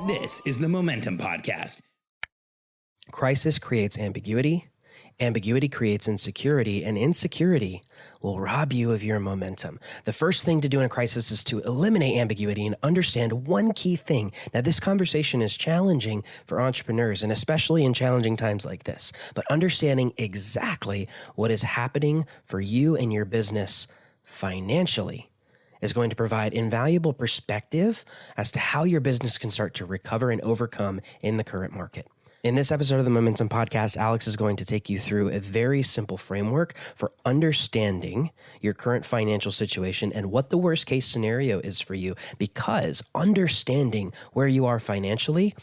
This is the Momentum Podcast. Crisis creates ambiguity. Ambiguity creates insecurity, and insecurity will rob you of your momentum. The first thing to do in a crisis is to eliminate ambiguity and understand one key thing. Now, this conversation is challenging for entrepreneurs, and especially in challenging times like this, but understanding exactly what is happening for you and your business financially is going to provide invaluable perspective as to how your business can start to recover and overcome in the current market. In this episode of the Momentum Podcast, Alex is going to take you through a very simple framework for understanding your current financial situation and what the worst case scenario is for you, because understanding where you are financially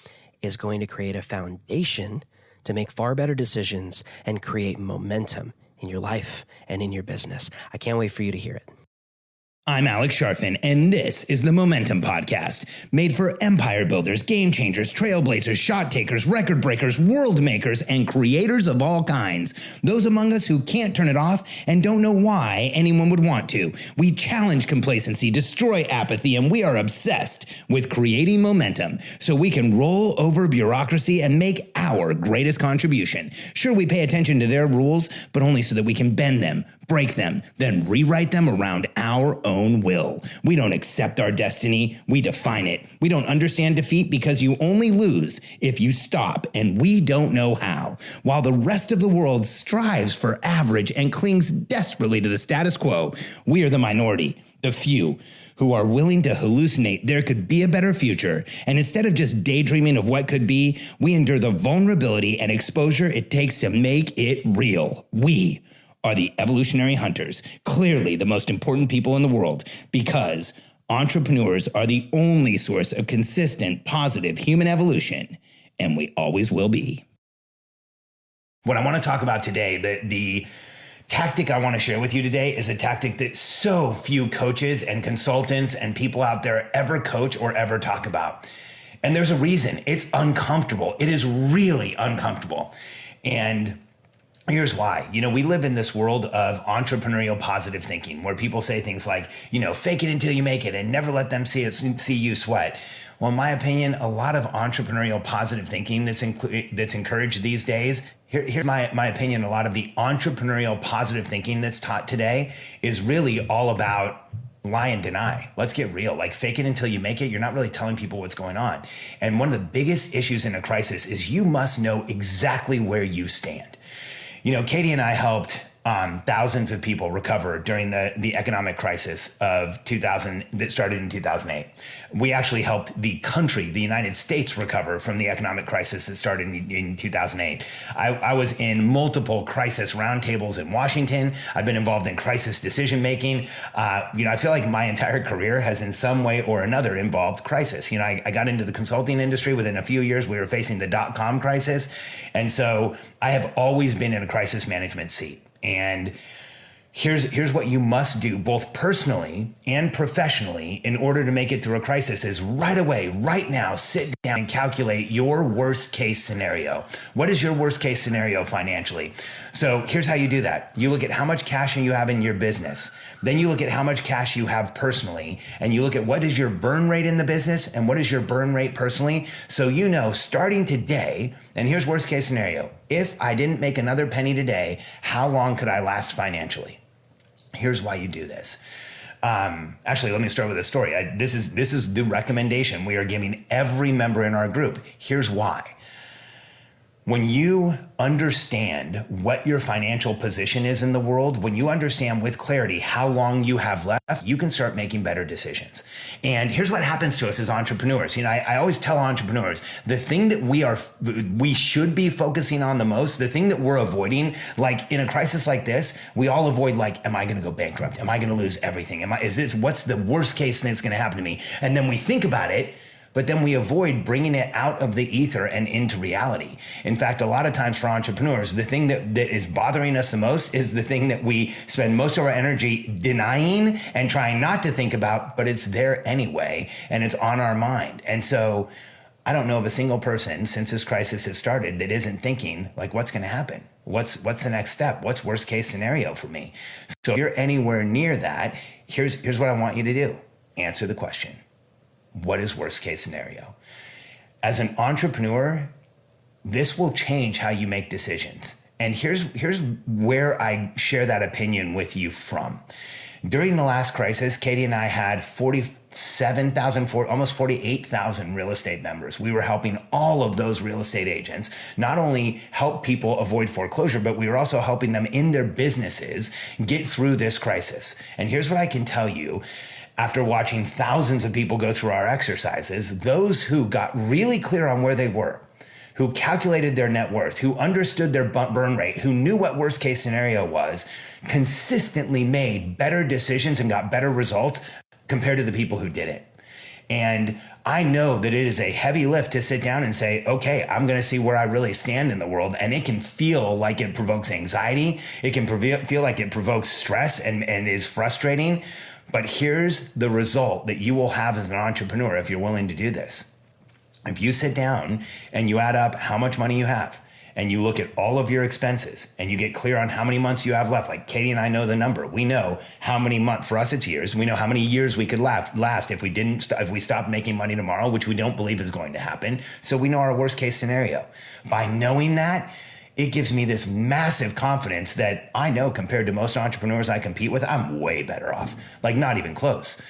is going to create a foundation to make far better decisions and create momentum in your life and in your business. I can't wait for you to hear it. I'm Alex Sharfin, and this is the Momentum Podcast, made for empire builders, game changers, trailblazers, shot takers, record breakers, world makers, and creators of all kinds. Those among us who can't turn it off and don't know why anyone would want to. We challenge complacency, destroy apathy, and we are obsessed with creating momentum so we can roll over bureaucracy and make our greatest contribution. Sure, we pay attention to their rules, but only so that we can bend them, break them, then rewrite them around our own will. We don't accept our destiny, we define it. We don't understand defeat because you only lose if you stop, and we don't know how. While the rest of the world strives for average and clings desperately to the status quo, we are the minority, the few, who are willing to hallucinate there could be a better future. And instead of just daydreaming of what could be, we endure the vulnerability and exposure it takes to make it real. We are the evolutionary hunters, clearly the most important people in the world, because entrepreneurs are the only source of consistent, positive human evolution, and we always will be. What I want to talk about today, the tactic I want to share with you today, is a tactic that so few coaches and consultants and people out there ever coach or ever talk about. And there's a reason. It's uncomfortable. It is really uncomfortable. And here's why. We live in this world of entrepreneurial positive thinking where people say things like, fake it until you make it and never let them see you sweat. Well, in my opinion, a lot of entrepreneurial positive thinking that's encouraged these days, here's my opinion, a lot of the entrepreneurial positive thinking that's taught today is really all about lie and deny. Let's get real. Like, fake it until you make it. You're not really telling people what's going on. And one of the biggest issues in a crisis is you must know exactly where you stand. Katie and I helped thousands of people recover during the economic crisis of 2000 that started in 2008. We actually helped the country, the United States, recover from the economic crisis that started in 2008. I was in multiple crisis roundtables in Washington. I've been involved in crisis decision making. I feel like my entire career has in some way or another involved crisis. I got into the consulting industry. Within a few years, we were facing the .com crisis. And so I have always been in a crisis management seat. And here's what you must do, both personally and professionally, in order to make it through a crisis is right away, right now, sit down and calculate your worst case scenario. What is your worst case scenario financially? So here's how you do that. You look at how much cash you have in your business. Then you look at how much cash you have personally, and you look at what is your burn rate in the business and what is your burn rate personally. So starting today, and here's worst case scenario. If I didn't make another penny today, how long could I last financially? Here's why you do this. Actually, let me start with a story. This is the recommendation we are giving every member in our group. Here's why. When you understand what your financial position is in the world, when you understand with clarity how long you have left, you can start making better decisions. And here's what happens to us as entrepreneurs. I always tell entrepreneurs, the thing that we should be focusing on the most, the thing that we're avoiding, like in a crisis like this, we all avoid am I going to go bankrupt? Am I going to lose everything? What's the worst case thing that's going to happen to me? And then we think about it, but then we avoid bringing it out of the ether and into reality. In fact, a lot of times for entrepreneurs, the thing that is bothering us the most is the thing that we spend most of our energy denying and trying not to think about, but it's there anyway, and it's on our mind. And so I don't know of a single person since this crisis has started that isn't thinking, what's going to happen? What's the next step? What's worst case scenario for me? So if you're anywhere near that, here's what I want you to do. Answer the question. what is worst case scenario? As an entrepreneur, this will change how you make decisions. And here's where I share that opinion with you from. During the last crisis, Katie and I had 47,000, almost 48,000 real estate members. We were helping all of those real estate agents not only help people avoid foreclosure, but we were also helping them in their businesses get through this crisis. And here's what I can tell you. After watching thousands of people go through our exercises, those who got really clear on where they were, who calculated their net worth, who understood their burn rate, who knew what worst case scenario was, consistently made better decisions and got better results compared to the people who didn't. And I know that it is a heavy lift to sit down and say, okay, I'm going to see where I really stand in the world. And it can feel like it provokes anxiety. It can feel like it provokes stress and is frustrating. But here's the result that you will have as an entrepreneur if you're willing to do this. If you sit down and you add up how much money you have and you look at all of your expenses and you get clear on how many months you have left, like Katie and I know the number. We know how many months, for us it's years. We know how many years we could last if we stopped making money tomorrow, which we don't believe is going to happen. So we know our worst case scenario. By knowing that, it gives me this massive confidence that I know compared to most entrepreneurs I compete with, I'm way better off, like not even close.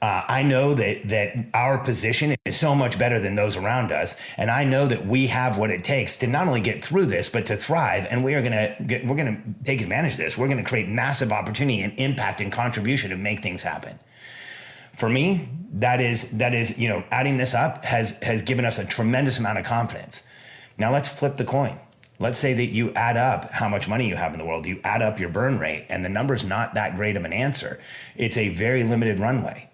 I know that our position is so much better than those around us. And I know that we have what it takes to not only get through this, but to thrive. And we're going to take advantage of this. We're going to create massive opportunity and impact and contribution to make things happen. For me, that is, adding this up has given us a tremendous amount of confidence. Now let's flip the coin. Let's say that you add up how much money you have in the world, you add up your burn rate, and the number's not that great of an answer. It's a very limited runway.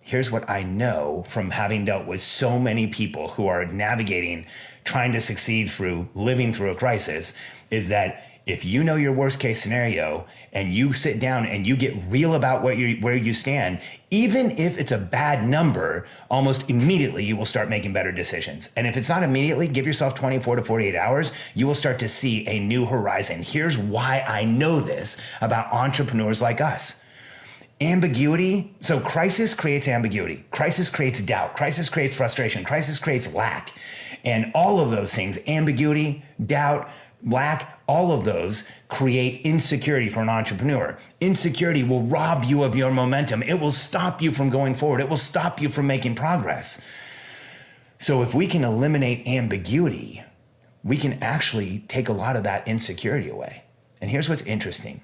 Here's what I know from having dealt with so many people who are navigating, trying to succeed through living through a crisis, is that if you know your worst case scenario and you sit down and you get real about where you stand, even if it's a bad number, almost immediately you will start making better decisions. And if it's not immediately, give yourself 24 to 48 hours, you will start to see a new horizon. Here's why I know this about entrepreneurs like us. Ambiguity. So crisis creates ambiguity. Crisis creates doubt. Crisis creates frustration. Crisis creates lack. And all of those things, ambiguity, doubt, lack, all of those create insecurity for an entrepreneur. Insecurity will rob you of your momentum. It will stop you from going forward. It will stop you from making progress. So if we can eliminate ambiguity, we can actually take a lot of that insecurity away. And here's what's interesting.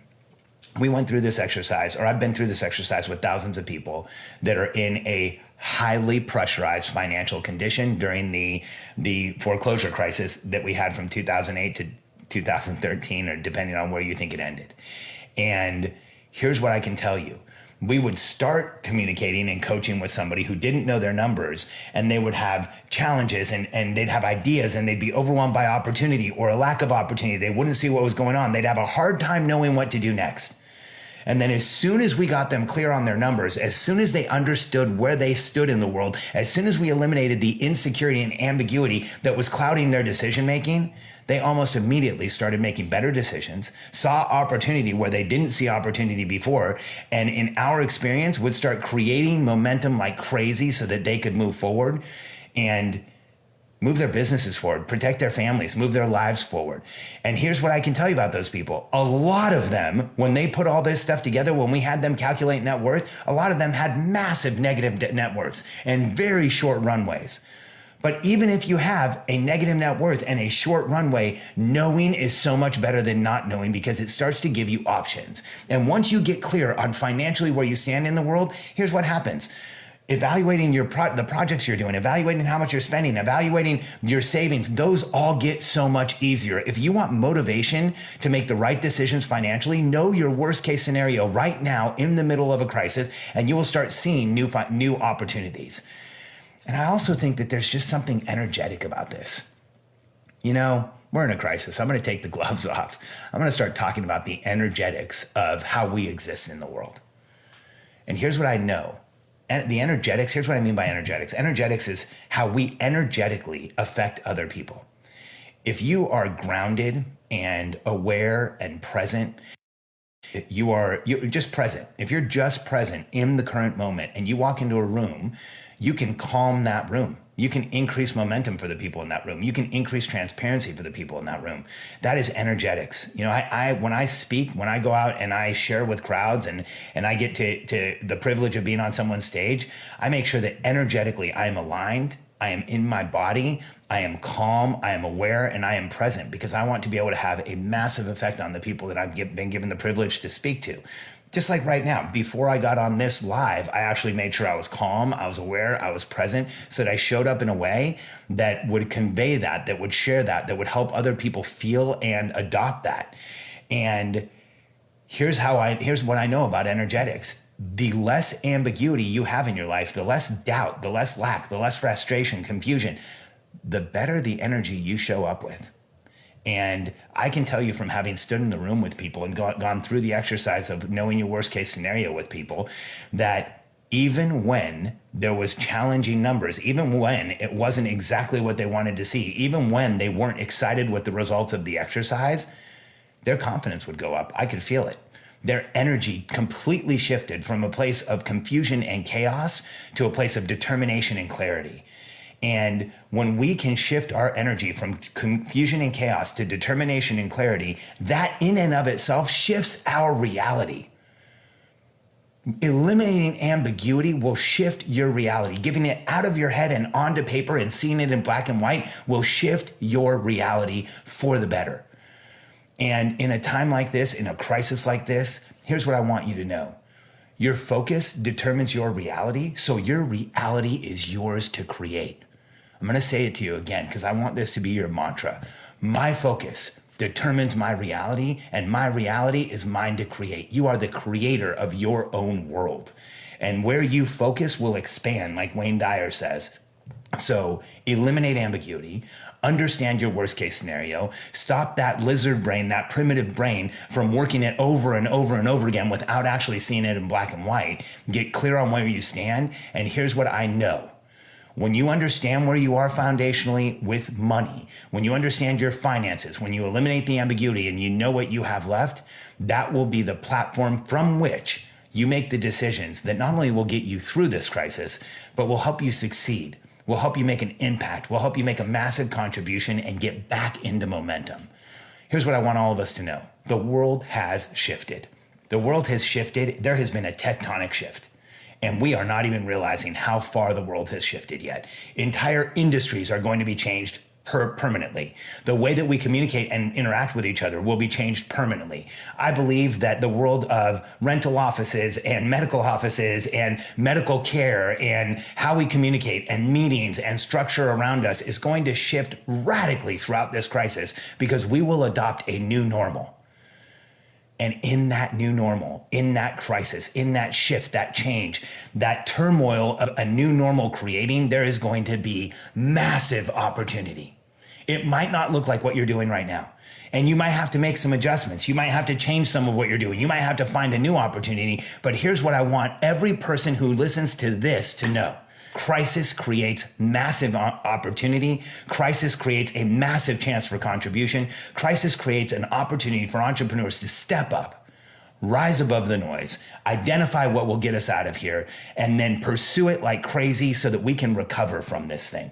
We went through this exercise, or I've been through this exercise with thousands of people that are in a highly pressurized financial condition during the foreclosure crisis that we had from 2008 to 2013, or depending on where you think it ended. And here's what I can tell you. We would start communicating and coaching with somebody who didn't know their numbers, and they would have challenges and they'd have ideas, and they'd be overwhelmed by opportunity or a lack of opportunity. They wouldn't see what was going on. They'd have a hard time knowing what to do next. And then as soon as we got them clear on their numbers, as soon as they understood where they stood in the world, as soon as we eliminated the insecurity and ambiguity that was clouding their decision making, they almost immediately started making better decisions, saw opportunity where they didn't see opportunity before, and in our experience would start creating momentum like crazy so that they could move forward and move their businesses forward, protect their families, move their lives forward. And here's what I can tell you about those people. A lot of them, when they put all this stuff together, when we had them calculate net worth, a lot of them had massive negative net worths and very short runways. But even if you have a negative net worth and a short runway, knowing is so much better than not knowing, because it starts to give you options. And once you get clear on financially where you stand in the world, here's what happens. Evaluating the projects you're doing, evaluating how much you're spending, evaluating your savings, those all get so much easier. If you want motivation to make the right decisions financially, know your worst case scenario right now in the middle of a crisis, and you will start seeing new opportunities. And I also think that there's just something energetic about this. You know, we're in a crisis. I'm going to take the gloves off. I'm going to start talking about the energetics of how we exist in the world. And here's what I know. And the energetics, here's what I mean by energetics. Energetics is how we energetically affect other people. If you are grounded and aware and present, you're just present. If you're just present in the current moment and you walk into a room, you can calm that room. You can increase momentum for the people in that room. You can increase transparency for the people in that room. That is energetics. You know, I when I speak, when I go out and I share with crowds and I get to the privilege of being on someone's stage, I make sure that energetically I am aligned, I am in my body, I am calm, I am aware, and I am present, because I want to be able to have a massive effect on the people that I've been given the privilege to speak to. Just like right now, before I got on this live, I actually made sure I was calm, I was aware, I was present, so that I showed up in a way that would convey that would share that would help other people feel and adopt that. And here's what I know about energetics. The less ambiguity you have in your life, the less doubt, the less lack, the less frustration, confusion, the better the energy you show up with. And I can tell you, from having stood in the room with people and gone through the exercise of knowing your worst case scenario with people, that even when there was challenging numbers, even when it wasn't exactly what they wanted to see, even when they weren't excited with the results of the exercise, their confidence would go up. I could feel it. Their energy completely shifted from a place of confusion and chaos to a place of determination and clarity. And when we can shift our energy from confusion and chaos to determination and clarity, that in and of itself shifts our reality. Eliminating ambiguity will shift your reality. Giving it out of your head and onto paper and seeing it in black and white will shift your reality for the better. And in a time like this, in a crisis like this, here's what I want you to know. Your focus determines your reality, so your reality is yours to create. I'm going to say it to you again, because I want this to be your mantra. My focus determines my reality, and my reality is mine to create. You are the creator of your own world. And where you focus will expand, like Wayne Dyer says. So eliminate ambiguity, understand your worst case scenario, stop that lizard brain, that primitive brain from working it over and over and over again without actually seeing it in black and white. Get clear on where you stand. And here's what I know. When you understand where you are foundationally with money, when you understand your finances, when you eliminate the ambiguity and you know what you have left, that will be the platform from which you make the decisions that not only will get you through this crisis, but will help you succeed, will help you make an impact, will help you make a massive contribution and get back into momentum. Here's what I want all of us to know. The world has shifted. The world has shifted. There has been a tectonic shift. And we are not even realizing how far the world has shifted yet. Entire industries are going to be changed permanently. The way that we communicate and interact with each other will be changed permanently. I believe that the world of rental offices and medical offices and medical care and how we communicate and meetings and structure around us is going to shift radically throughout this crisis, because we will adopt a new normal. And in that new normal, in that crisis, in that shift, that change, that turmoil of a new normal creating, there is going to be massive opportunity. It might not look like what you're doing right now. And you might have to make some adjustments. You might have to change some of what you're doing. You might have to find a new opportunity. But here's what I want every person who listens to this to know. Crisis creates massive opportunity. Crisis creates a massive chance for contribution. Crisis creates an opportunity for entrepreneurs to step up, rise above the noise, identify what will get us out of here, and then pursue it like crazy so that we can recover from this thing.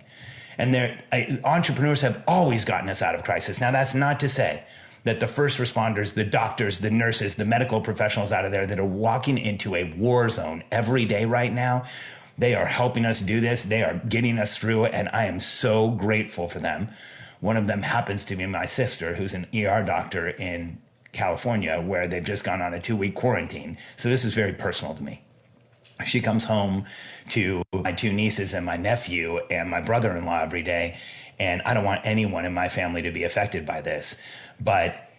And entrepreneurs have always gotten us out of crisis. Now, that's not to say that the first responders, the doctors, the nurses, the medical professionals out of there that are walking into a war zone every day right now, they are helping us do this. They are getting us through it, and I am so grateful for them. One of them happens to be my sister, who's an ER doctor in California, where they've just gone on a 2-week quarantine. So this is very personal to me. She comes home to my 2 nieces and my nephew and my brother-in-law every day, and I don't want anyone in my family to be affected by this. But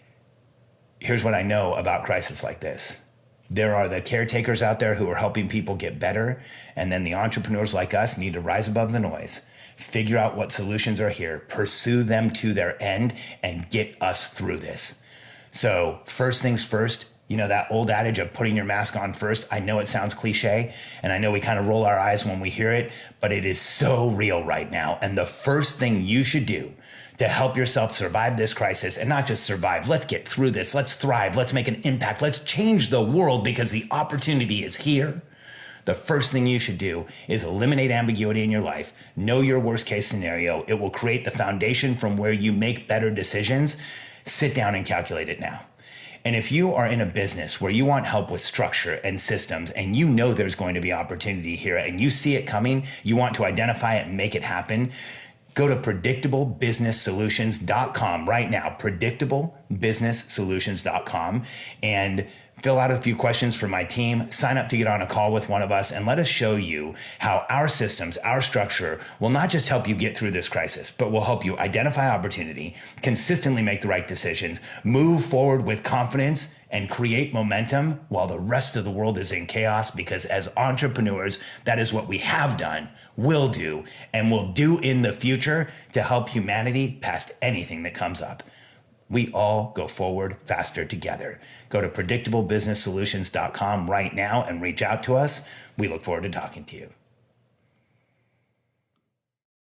here's what I know about crisis like this. There are the caretakers out there who are helping people get better. And then the entrepreneurs like us need to rise above the noise, figure out what solutions are here, pursue them to their end, and get us through this. So first things first, you know, that old adage of putting your mask on first. I know it sounds cliche, and I know we kind of roll our eyes when we hear it, but it is so real right now. And the first thing you should do to help yourself survive this crisis, and not just survive, let's get through this, let's thrive, let's make an impact, let's change the world, because the opportunity is here. the first thing you should do is eliminate ambiguity in your life. Know your worst case scenario. It will create the foundation from where you make better decisions. Sit down and calculate it now. And if you are in a business where you want help with structure and systems, and you know there's going to be opportunity here and you see it coming, you want to identify it and make it happen, go to predictablebusinesssolutions.com right now, predictablebusinesssolutions.com, and fill out a few questions for my team, sign up to get on a call with one of us, and let us show you how our systems, our structure will not just help you get through this crisis, but will help you identify opportunity, consistently make the right decisions, move forward with confidence, and create momentum while the rest of the world is in chaos, because as entrepreneurs, that is what we have done, will do, and will do in the future to help humanity past anything that comes up. We all go forward faster together. Go to predictablebusinesssolutions.com right now and reach out to us. We look forward to talking to you.